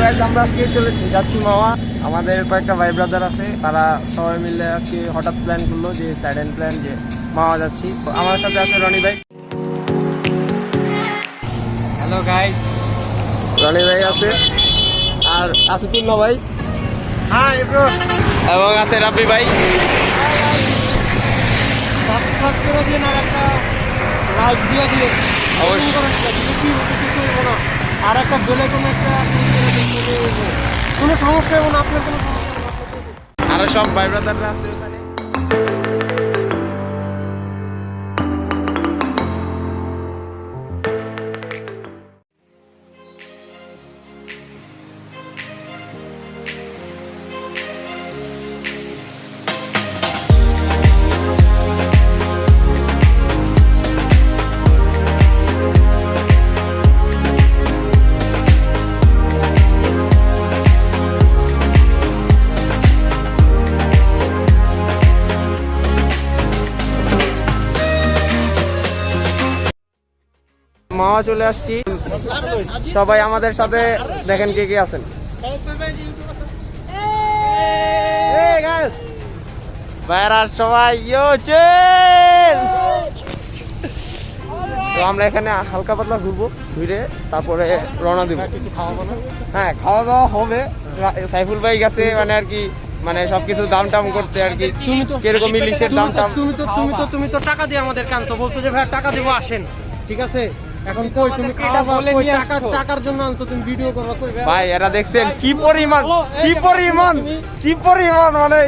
Guys আমরা আজকে চলে যাচ্ছি মাওয়া। আমাদের কয়েকটা ভাই ব্রাদার আছে, তারা সবাই মিলে আজকে হঠাৎ প্ল্যান করলো যে সাডেন প্ল্যান যে মাওয়া যাচ্ছি। আমার সাথে আছে রনি ভাই। হ্যালো গাইস, রনি ভাই আছে, আর আছে তুন্না ভাই, হাই ব্রো, এবং আছে রাব্বি ভাই। সাবস্ক্রাইব করে দিন আর একটা লাইক দিয়ে দিন আর একটা বেল আইকন একটা কোনো সমস্যা হবে না, আপনার কোনো সমস্যা। আরো সব ভাই ব্রাদাররা আছে ওখানে। মাওয়া চলে আসছি, সবাই আমাদের সাথে দেখেন কে কে আছেন। ভাইরা সবাই তো আমরা এখানে হালকা পাতলা ঘুরবো, ঘুরে তারপরে রওনা দিব। কিছু খাওয়াবো না? হ্যাঁ, খাওয়া দাওয়া হবে। সাইফুল ভাই গেছে মানে আর কি, মানে সবকিছু দাম টাম করতে আর কি, কিরকম ইলিশের দাম টাম। তুমি তো টাকা দিয়ে আমাদের কানছো, বলছো যে ভাই টাকা দেবো আসেন, ঠিক আছে? এখন কই তুমি খাওয়াবা, কই টাকার জন্য আনছো, তুমি ভিডিও করবা কই ভাই? এরা দেখছেন কি পরিমাণ মানে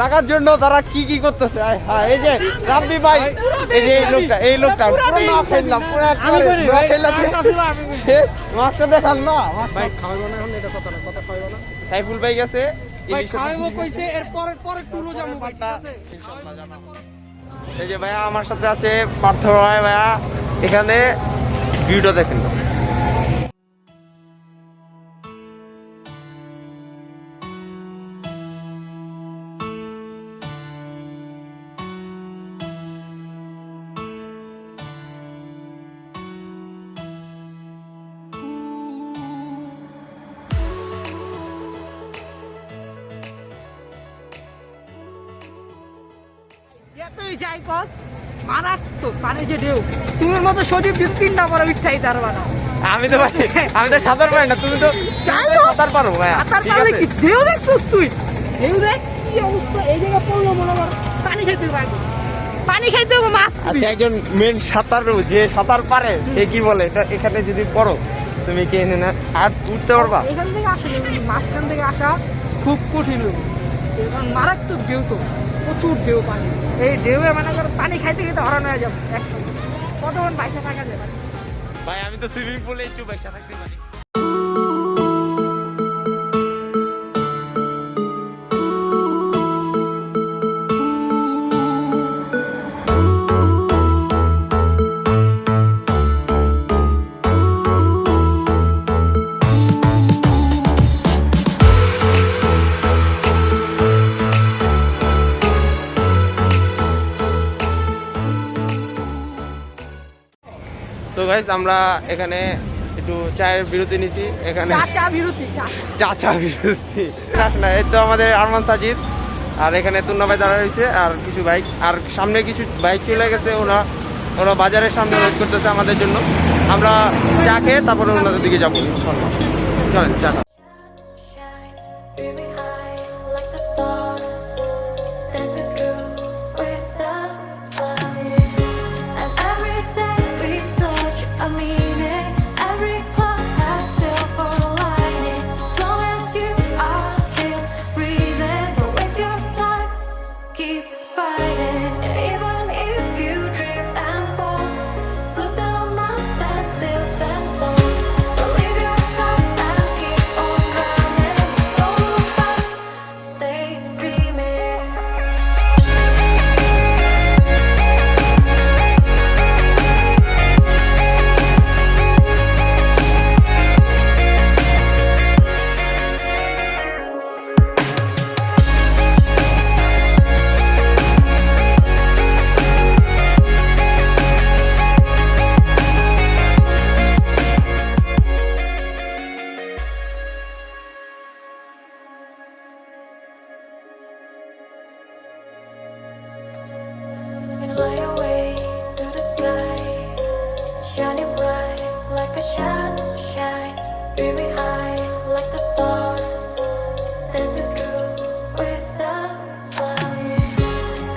টাকার জন্য তারা কি কি করতেছে। হ্যাঁ, এই যে রাব্বি ভাই, এই যে এই লোকটা পুরো না ফেললাম, পুরো মাছটা দেখাল না ভাই, খাওয়াবো না এখন, এটা কথা খাওয়াবো না। সাইফুল ভাই গেছে ভাই খাওয়াবো কইছে, এর পরে টুরু যাবো ভাই, ঠিক আছে? এই যে ভাইয়া আমার সাথে আছে পার্থ ভাই। ভাইয়া এখানে ভিডিও দেখেন। তুই যাই কস মারাত্মক পানি যে ঢেউ, তুমি মতো সজীব দিন তিনটা পরে উঠাই পারবা না। আমি তো ভাই, আমি তো সাঁতার পারি না, তুমি তো সাঁতার পারো ভাইয়া। সাঁতার পারলে কি ঢেউ দেখছিস তুই? ঢেউ দেখ কি অবস্থা, এই জায়গায় পড়লো মনে কর পানি খাইতে পারবো, পানি খাইতে হবে মাছ। আচ্ছা, একজন মেন সাঁতারু যে সাঁতার পারে সে কি বলে, এটা এখানে যদি পড়ো তুমি কি এনে না আর উঠতে পারবা? এখান থেকে আসলে মাঝখান থেকে আসা খুব কঠিন, কারণ মারাত্মক ঢেউ, তো প্রচুর ঢেউ পানি। এই ঢেউয়ে মানে পানি খাইতে খেতে হরানো হয়ে যাবো একদম। কতক্ষণ বাইসা থাকা যাবে ভাই? আমি তো সুইমিং পুলে একটু বাইসা থাকতে পারি। তো গাইস, আমরা এখানে একটু চায়ের বিরতি নিছি। এখানে চা বিরতি না, এই তো আমাদের আরমান সাজিদ, আর এখানে তুন্না ভাই দাঁড়া রয়েছে, আর কিছু বাইক, আর সামনে কিছু বাইক চলে গেছে। ওরা বাজারের সামনে ওয়েট করতেছে আমাদের জন্য। আমরা চা খেয়ে তারপরে ওনাদের দিকে যাবো ইনশাল্লাহ। চলেন চা। Dreaming high like the stars, dancing through with the fire. And everything we search a meaning, every cloud has silver lining. As long as you are still breathing, don't waste your time, keep fighting. Even if you drift and fall, look down now and still stand tall. Believe yourself and keep on running. Don't look back, stay dreaming. stars, dancing through with the flowers.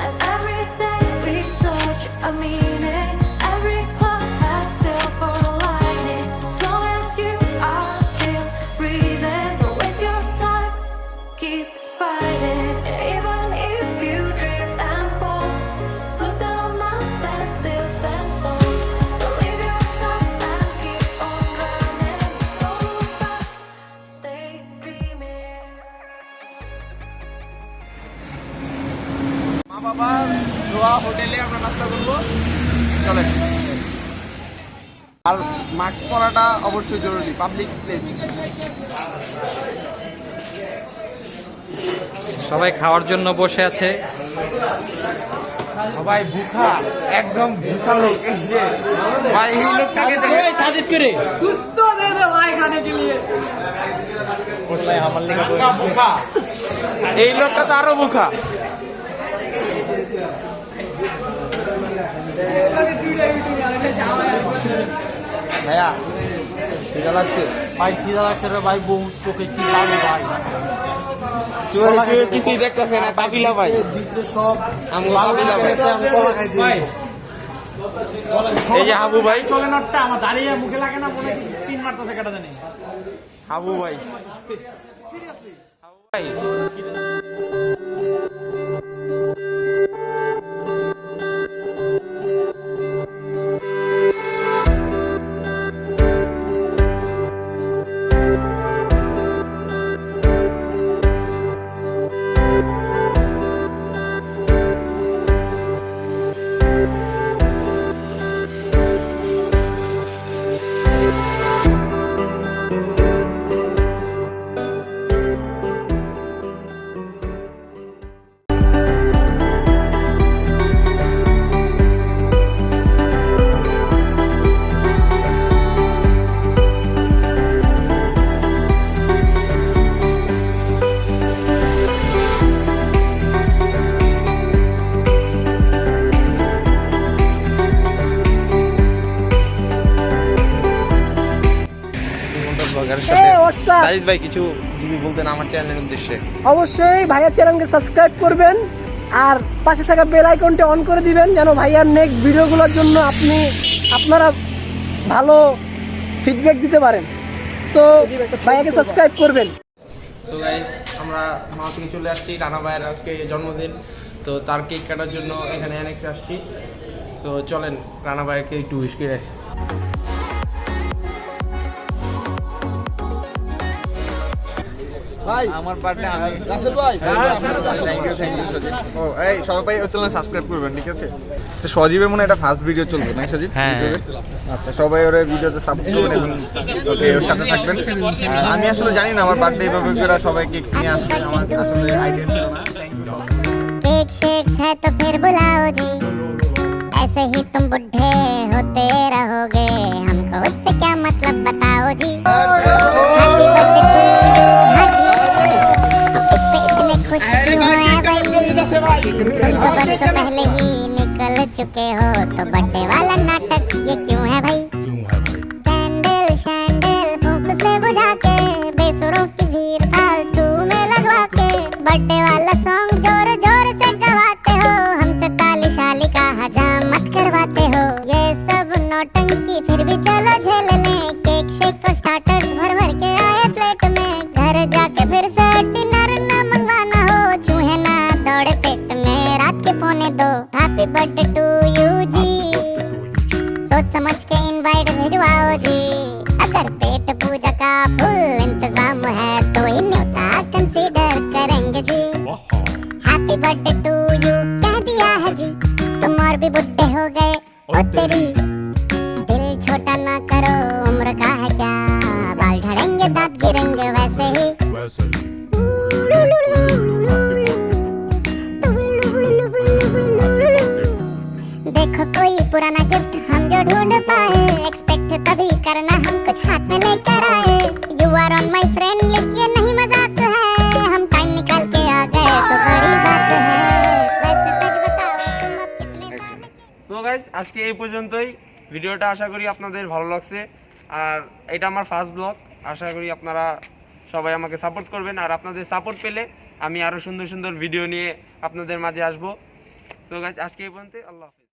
And everything we search a meaning. Every cloud has silver lining. As long as you are still breathing, don't waste your time. Keep fighting, even if you drift and fall. Look down, mountain, still stand tall. Believe yourself and keep on running. Don't look back, stay dreaming. মা বাবার দোয়া হোটেলে আমরা নাস্তা করবো, চলেন। আর mask পরাটা অবশ্যই জরুরি, পাবলিক প্লেস। সবাই খাওয়ার জন্য বসে আছে। সবাই ভুখা, একদম ভুখা লোক। এই যে ভাই, এই লোকটাকে সাজিদ করে এই লোকটা তো আরো ভুখা। ভাইয়া খিদা লাগছে? ভাই খিদা লাগছে রে ভাই, বহু চোখে কি লাগে ভাই, চোখে কিছুই দেখতেছে না। পাপিলা ভাই, ভিতরে সব আমি পাপিলা ভাই। আমি কলা খাইছি ভাই। এই যে হাবু ভাই, চলে নটটা আমার দাঁড়িয়ে মুখে লাগে না, মনে পিন মারতেছে কাটা জানি। হাবু ভাই, হাবু ভাই। সাজিদ ভাই কিছু যদি বলতেন আমার চ্যানেলের উদ্দেশ্যে। অবশ্যই ভাইয়ার চ্যানেলকে সাবস্ক্রাইব করবেন আর পাশে থাকা বেল আইকনটা অন করে দিবেন, যেন ভাইয়ার নেক্সট ভিডিওগুলোর জন্য আপনারা ভালো ফিডব্যাক দিতে পারেন। সো ভাইয়াকে সাবস্ক্রাইব করবেন। সো গাইস, আমরা মা থেকে চলে আসছি। রানা ভাইয়ের আজকে জন্মদিন, তো তার কেক কাটার জন্য এখানে অ্যানেক্সে আসছি। তো চলেন রানা ভাইকে একটু উইশ করে আসি। ভাই আমার বার্থডে আমি রাসেল ভাই থ্যাংক ইউ সজীব। ও এই সবাই চ্যানেল সাবস্ক্রাইব করবেন, ঠিক আছে? আচ্ছা, সজীবের মনে একটা ফার্স্ট ভিডিও চলবে না সজীব? ইউটিউবে। আচ্ছা, সবাই ওর ভিডিওতে সাপোর্ট করবেন এবং ওকে ওর সাথে থাকবেন। আর আমি আসলে জানি না আমার বার্থডে এভাবে করে সবাই কেক নিয়ে আসবে, আমার আসলে আইডিয়া ছিল না। Thank you. केक शेक है तो फिर बुलाओ जी, ऐसे ही तुम बुढ़े होते रहोगे, हमको उससे क्या मतलब बताओ जी। हैप्पी बर्थडे टू यू, हाँ जी। इस पे इतने खुश क्यों हैं भाई, तुम तो बरसों पहले ही निकल चुके हो, तो बर्थडे वाला नाटक ये क्यों है भाई। कैंडल शैंडल फूंक से बुझा के, बेसुरों की भीड़ फालतू में लगवा के, बर्थडे वाला सॉन्ग जोर जोर से गवाते हो, हमसे ताली शाली का हजामत करवाते हो। ये सब नौटंकी फिर भी चलो झेल लें, केक शेक को स्टार्टर्स भर भर के आए प्लेट में, घर जाके फिर से डिनर ना मंगवाना हो, चूहे ना दौड़े पेट में रात के 1:45। हैप्पी बर्थडे टू यू जी, सोच समझ के इनवाइट भिजवाओ जी, अगर पेट पूजा का फुल इंतजाम है तो ही न्योता कंसीडर करेंगे जी। हैप्पी बर्थडे टू यू कह दिया है जी, तुम और भी बुढ़े हो गए ओ तेरी, दिल छोटा ना करो, उम्र का है क्या, बाल झड़ेंगे दांत गिरेंगे वैसे ही। देखो कोई पुराना गिफ्ट हम जो ढूंढ पाए, एक्सपेक्ट तभी करना हम कुछ हाथ में लेकर आए, you are on my friend list ये नहीं मजाक है, हम टाइम निकाल के आ गए तो बड़ी बात है। वैसे सच बताओ तुम अब कितने साल। তো গাইস, আজকে এই পর্যন্তই ভিডিওটা। আশা করি আপনাদের ভালো লাগছে। আর এটা আমার ফার্স্ট ব্লগ, আশা করি আপনারা সবাই আমাকে সাপোর্ট করবেন, আর আপনাদের সাপোর্ট পেলে আমি আরও সুন্দর সুন্দর ভিডিও নিয়ে আপনাদের মাঝে আসবো। সো গাইস, আজকে এই পর্যন্ত, আল্লাহ হাফেজ।